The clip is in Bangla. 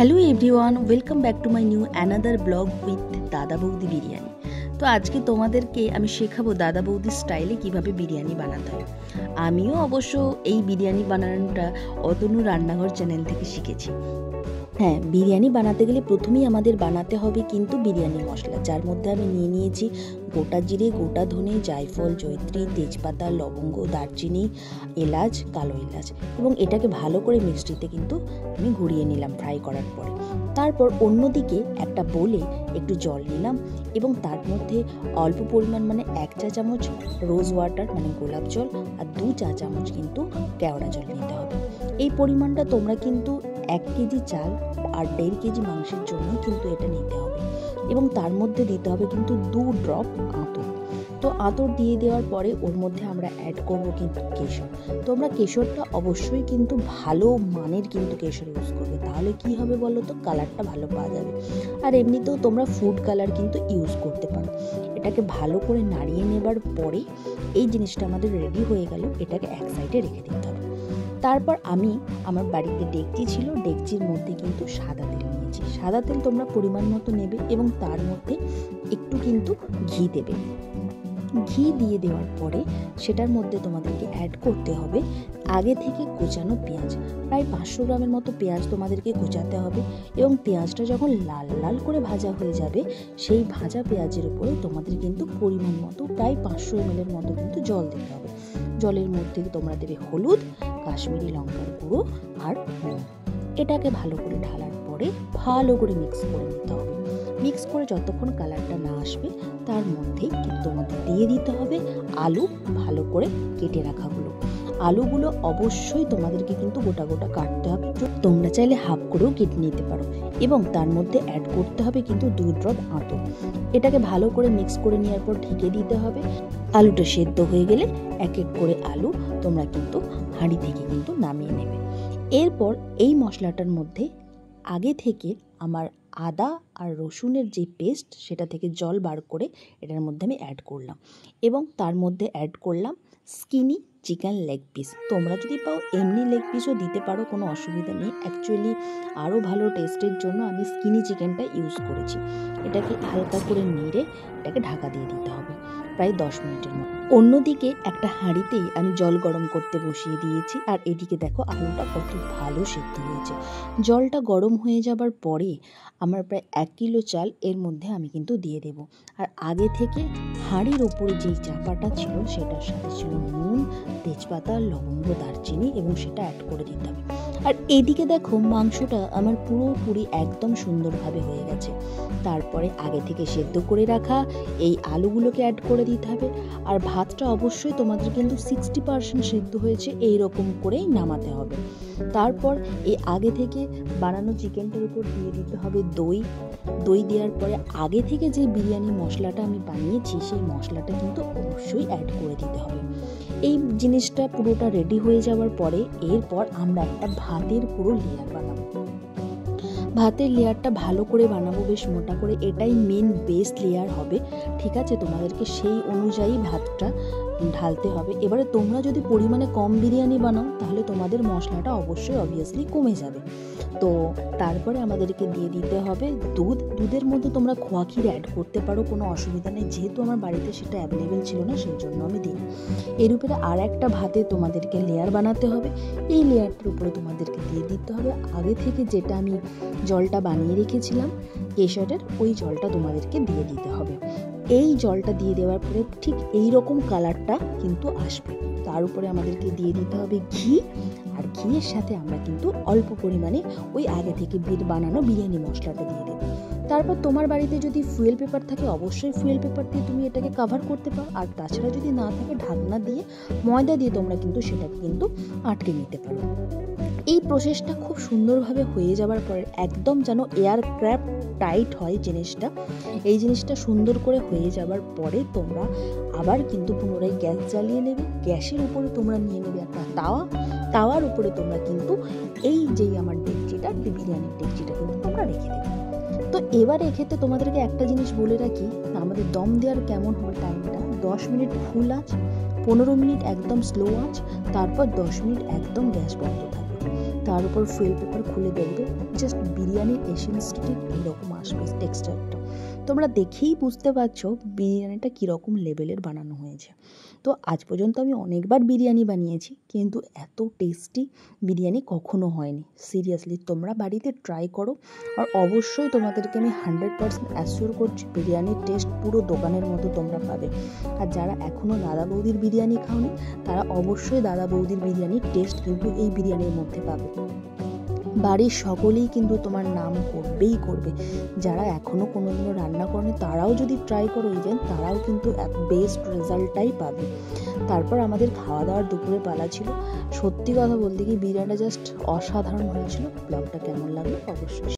Hello everyone, welcome back to my new another blog with দাদা বৌদি বিরিয়ানি। তো আজকে তোমাদেরকে আমি শেখাবো দাদা বৌদির স্টাইলে কিভাবে বিরিয়ানি বানাতে হয়। আমিও অবশ্য এই বিরিয়ানি বানানোটা অতনু রান্নাঘর চ্যানেল থেকে শিখেছি। হ্যাঁ, বিরিয়ানি বানাতে গেলে প্রথমেই আমাদের বানাতে হবে কিন্তু বিরিয়ানি মশলা, যার মধ্যে আমি নিয়ে নিয়েছি গোটা জিরে, গোটা ধনে, জায়ফল, জয়িত্রী, তেজপাতা, লবঙ্গ, দারচিনি, এলাচ, কালো এলাচ, এবং এটাকে ভালো করে মিক্সিতে কিন্তু আমি ঘুরিয়ে নিলাম ফ্রাই করার পরে। তারপর অন্যদিকে একটা বোলে একটু জল নিলাম এবং তার মধ্যে অল্প পরিমাণ মানে 1 চা চামচ রোজ ওয়াটার মানে গোলাপ জল আর 2 চা চামচ কিন্তু কেওড়া জল নিতে হবে। এই পরিমাণটা তোমরা কিন্তু 1 কেজি চাল আর 1.5 কেজি মাংসের জন্য কিন্তু এটা নিতে হবে। এবং তার মধ্যে দিতে হবে কিন্তু 2 ড্রপ আতর। তো আতর দিয়ে দেওয়ার পরে ওর মধ্যে আমরা অ্যাড করবো কিন্তু কেশর। তোমরা কেশরটা অবশ্যই কিন্তু ভালো মানের কিন্তু কেশর ইউজ করবে, তাহলে কি হবে বলো তো, কালারটা ভালো পাওয়া যাবে। আর এমনিতেও তোমরা ফুড কালার কিন্তু ইউজ করতে পারো। এটাকে ভালো করে নাড়িয়ে নেবার পরে এই জিনিসটা আমাদের রেডি হয়ে গেল, এটাকে এক সাইডে রেখে দিতে হবে। তারপর আমি আমার বাড়িতে ডেকচি ছিল, ডেকচির মধ্যে কিন্তু সাদা তেল নিয়েছি। সাদা তেল তোমরা পরিমাণ মতো নেবে এবং তার মধ্যে একটু কিন্তু ঘি দেবে। ঘি দিয়ে দেওয়ার পরে সেটার মধ্যে তোমাদেরকে অ্যাড করতে হবে আগে থেকে কোচানো পেঁয়াজ। প্রায় 500 গ্রামের মতো পেঁয়াজ তোমাদেরকে কোচাতে হবে এবং পেঁয়াজটা যখন লাল লাল করে ভাজা হয়ে যাবে সেই ভাজা পেঁয়াজের উপরে তোমাদের কিন্তু পরিমাণ মতো প্রায় 500 ml এর মতো কিন্তু জল দিতে হবে। জলের মধ্যে তোমরা দেবে হলুদ, কাশ্মীরি লঙ্কার গুঁড়ো আর নুন। এটাকে ভালো করে ঢালার পরে ভালো করে মিক্স করে নিতে হবে। মিক্স করে যতক্ষণ কালারটা না আসবে তার মধ্যেই কিন্তু তোমাদের দিয়ে দিতে হবে আলু, ভালো করে কেটে রাখাগুলো। আলুগুলো অবশ্যই তোমাদেরকে কিন্তু গোটা গোটা কাটতে হবে, তোমরা চাইলে হাফ করেও কেটে নিতে পারো। এবং তার মধ্যে অ্যাড করতে হবে কিন্তু 2 ড্রপ আতর। এটাকে ভালো করে মিক্স করে নেওয়ার পর ঢেকে দিতে হবে। আলুটা সেদ্ধ হয়ে গেলে এক এক করে আলু তোমরা কিন্তু হাঁড়ি থেকে কিন্তু নামিয়ে নেবে। এরপর এই মশলাটার মধ্যে আগে থেকে আমার আদা আর রসুনের যে পেস্ট সেটা থেকে জল বার করে এটার মধ্যে আমি অ্যাড করলাম এবং তার মধ্যে অ্যাড করলাম স্কিনি চিকেন লেগ পিস। তোমরা যদি পাও এমনি লেগ পিসও দিতে পারো, কোনো অসুবিধা নেই। অ্যাকচুয়ালি আরও ভালো টেস্টের জন্য আমি স্কিনি চিকেনটা ইউজ করেছি। এটাকে হালকা করে নেড়ে এটাকে ঢাকা দিয়ে দিতে হবে প্রায় 10 মিনিটের মতো। অন্যদিকে একটা হাঁড়িতেই আমি জল গরম করতে বসিয়ে দিয়েছি আর এদিকে দেখো আলুটা কত ভালো সেদ্ধ হয়েছে। জলটা গরম হয়ে যাবার পরে আমার প্রায় 1 কিলো চাল এর মধ্যে আমি কিন্তু দিয়ে দেব। আর আগে থেকে হাঁড়ির ওপরে যেই চাপাটা ছিল সেটার সাথে ছিল নুন, তেজপাতা, লবঙ্গ, দারচিনি এবং সেটা অ্যাড করে দিতে হবে। আর এদিকে দেখো মাংসটা আমার পুরোপুরি একদম সুন্দরভাবে হয়ে গেছে। তারপরে আগে থেকে সেদ্ধ করে রাখা এই আলুগুলোকে অ্যাড করে দিতে হবে। আর ভাতটা অবশ্যই তোমাদের কিন্তু 60% সেদ্ধ হয়েছে এই রকম করেই নামাতে হবে। তারপর এই আগে থেকে বানানো চিকেনটার উপর দিয়ে দিতে হবে দই। দই দেওয়ার পরে আগে থেকে যে বিরিয়ানি মশলাটা আমি বানিয়েছি সেই মশলাটা কিন্তু অবশ্যই অ্যাড করে দিতে হবে। এই জিনিসটা পুরোটা রেডি হয়ে যাওয়ার পরে এরপর আমরা একটা ভাতের পুরো লেয়ার বানাবো। ভাতের লেয়ারটা ভালো করে বানাবো, বেশ মোটা করে। এটাই মেন বেস্ট লেয়ার হবে, ঠিক আছে? তোমাদেরকে সেই অনুযায়ী ভাতটা ঢালতে হবে। এবারে তোমরা যদি পরিমাণে কম বিরিয়ানি বানাও তাহলে তোমাদের মশলাটা অবশ্যই অবভিয়াসলি কমে যাবে। তো তারপরে আমাদেরকে দিয়ে দিতে হবে দুধ। দুধের মধ্যে তোমরা খোয়া ক্ষীর অ্যাড করতে পারো, কোনো অসুবিধা নেই। যেহেতু আমার বাড়িতে সেটা অ্যাভেলেবেল ছিল না সেই জন্য আমি দিই। এর উপরে আর একটা ভাতে তোমাদেরকে লেয়ার বানাতে হবে। এই লেয়ারটার উপরে তোমাদেরকে দিয়ে দিতে হবে আগে থেকে যেটা আমি জলটা বানিয়ে রেখেছিলাম কেশরের, ওই জলটা তোমাদেরকে দিয়ে দিতে হবে। এই জলটা দিয়ে দেওয়ার পরে ঠিক এই রকম কালারটা কিন্তু আসবে। তার উপরে আমাদেরকে দিয়ে দিতে হবে ঘি, আর ঘিয়ের সাথে আমরা কিন্তু অল্প পরিমাণে ওই আগে থেকে বানানো বিরিয়ানি মশলাটা দিয়ে দেবো। তারপর তোমার বাড়িতে যদি ফুয়েল পেপার থাকে অবশ্যই ফুয়েল পেপার দিয়ে তুমি এটাকে কভার করতে পারো, আর তাছাড়া যদি না থাকে ঢাকনা দিয়ে ময়দা দিয়ে তোমরা কিন্তু সেটাকে কিন্তু আটকে নিতে পারো। এই প্রসেসটা খুব সুন্দরভাবে হয়ে যাবার পরে একদম যেন এয়ার ক্র্যাপ টাইট হয় জিনিসটা, এই জিনিসটা সুন্দর করে হয়ে যাবার পরে তোমরা আবার কিন্তু পুনরায় গ্যাস জ্বালিয়ে নেবে। গ্যাসের উপরে তোমরা নিয়ে নেবে একটা তাওয়া। তাওয়ার উপরে তোমরা কিন্তু এই যেই আমার ডেকচিটা, বিরিয়ানির ডেকচিটা কিন্তু তোমরা রেখে দেবে। তো এবার এক্ষেত্রে তোমাদেরকে একটা জিনিস বলে রাখি, আমাদের দম দেওয়ার কেমন হবে টাইমটা, 10 মিনিট ফুল আঁচ, 15 মিনিট একদম স্লো আঁচ, তারপর 10 মিনিট একদম গ্যাস বন্ধ থাকবে। তার উপর ফুয়েল পেপার খুলে দেখবে জাস্ট বিরিয়ানির এসেন্সটা ঠিক কীরকম আসবে, টেক্সচারটা তোমরা দেখেই বুঝতে পারছো বিরিয়ানিটা কীরকম লেভেলের বানানো হয়েছে। তো আজ পর্যন্ত আমি অনেকবার বিরিয়ানি বানিয়েছি, কিন্তু এত টেস্টি বিরিয়ানি কখনো হয়নি। সিরিয়াসলি তোমরা বাড়িতে ট্রাই করো, আর অবশ্যই তোমাদেরকে আমি 100% অ্যাসিওর করছি বিরিয়ানির টেস্ট পুরো দোকানের মতো তোমরা পাবে। আর যারা এখনও দাদা বৌদির বিরিয়ানি খাওনি তারা অবশ্যই দাদা বৌদির বিরিয়ানির টেস্ট কিন্তু এই বিরিয়ানির মধ্যে পাবে। বাড়ির সকলেই কিন্তু তোমার নাম করবেই করবে। যারা এখনও কোনোদিনও রান্না করেনি তারাও যদি ট্রাই করো, ইভেন তারাও কিন্তু বেস্ট রেজাল্টটাই পাবে। তারপর আমাদের খাওয়া দাওয়ার দুপুরে পালা ছিল। সত্যি কথা বলতে কি বিরিয়ানিটা জাস্ট অসাধারণ হয়েছিল। ব্লগটা কেমন লাগলো অবশ্যই